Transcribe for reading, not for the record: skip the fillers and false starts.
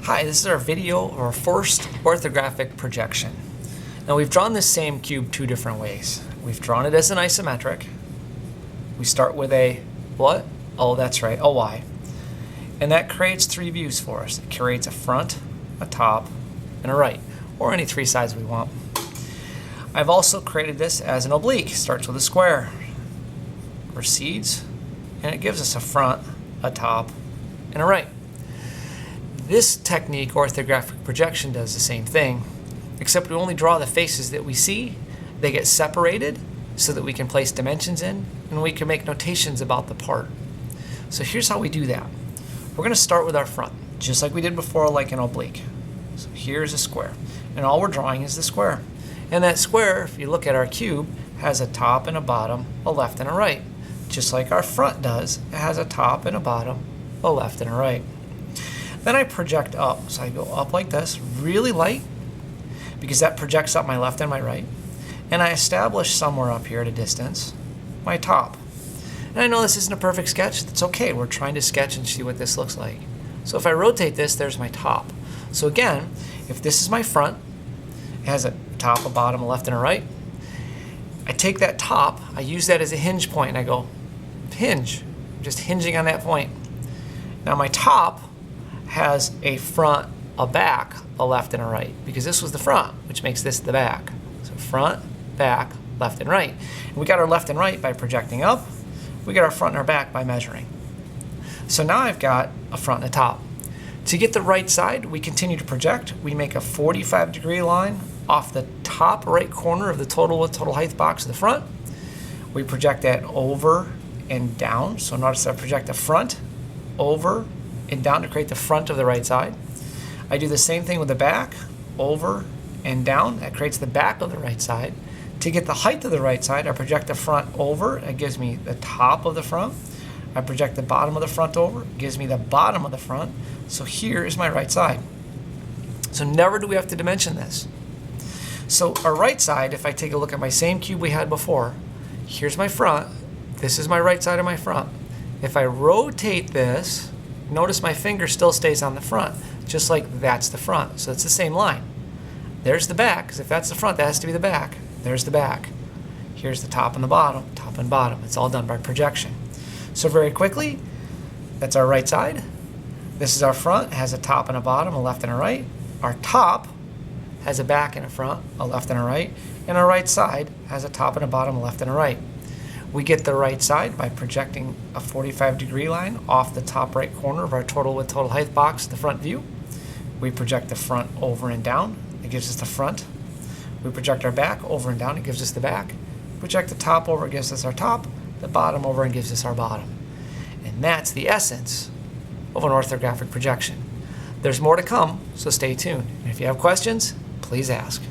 Hi, this is our video of our first orthographic projection. Now we've drawn this same cube two different ways. We've drawn it as an isometric. We start with a what? Oh, that's right, a Y. And that creates three views for us. It creates a front, a top, and a right, or any three sides we want. I've also created this as an oblique. Starts with a square, proceeds, and it gives us a front, a top, and a right. This technique, orthographic projection, does the same thing, except we only draw the faces that we see. They get separated so that we can place dimensions in, and we can make notations about the part. So here's how we do that. We're going to start with our front, just like we did before, like an oblique. So here's a square, and all we're drawing is the square. And that square, if you look at our cube, has a top and a bottom, a left and a right. Just like our front does, it has a top and a bottom, a left and a right. Then I project up. So I go up like this, really light, because that projects up my left and my right. And I establish somewhere up here at a distance my top. And I know this isn't a perfect sketch. That's okay. We're trying to sketch and see what this looks like. So if I rotate this, there's my top. So again, if this is my front, it has a top, a bottom, a left, and a right. I take that top, I use that as a hinge point, and I go hinge. I'm just hinging on that point. Now my top has a front, a back, a left, and a right, because this was the front, which makes this the back. So front, back, left, and right. And we got our left and right by projecting up. We got our front and our back by measuring. So now I've got a front and a top. To get the right side, we continue to project. We make a 45-degree line off the top right corner of the total with total height box of the front. We project that over and down. So notice I project the front, over, and down to create the front of the right side. I do the same thing with the back, over and down. That creates the back of the right side. To get the height of the right side, I project the front over. It gives me the top of the front. I project the bottom of the front over. It gives me the bottom of the front. So here is my right side. So never do we have to dimension this. So our right side, if I take a look at my same cube we had before, here's my front. This is my right side of my front. If I rotate this, notice my finger still stays on the front, just like that's the front. So it's the same line. There's the back, because if that's the front, that has to be the back. There's the back. Here's the top and the bottom, top and bottom. It's all done by projection. So very quickly, that's our right side. This is our front. It has a top and a bottom, a left and a right. Our top has a back and a front, a left and a right. And our right side has a top and a bottom, a left and a right. We get the right side by projecting a 45-degree line off the top right corner of our total with total height box, the front view. We project the front over and down. It gives us the front. We project our back over and down. It gives us the back. Project the top over. It gives us our top. The bottom over and gives us our bottom. And that's the essence of an orthographic projection. There's more to come, so stay tuned. And if you have questions, please ask.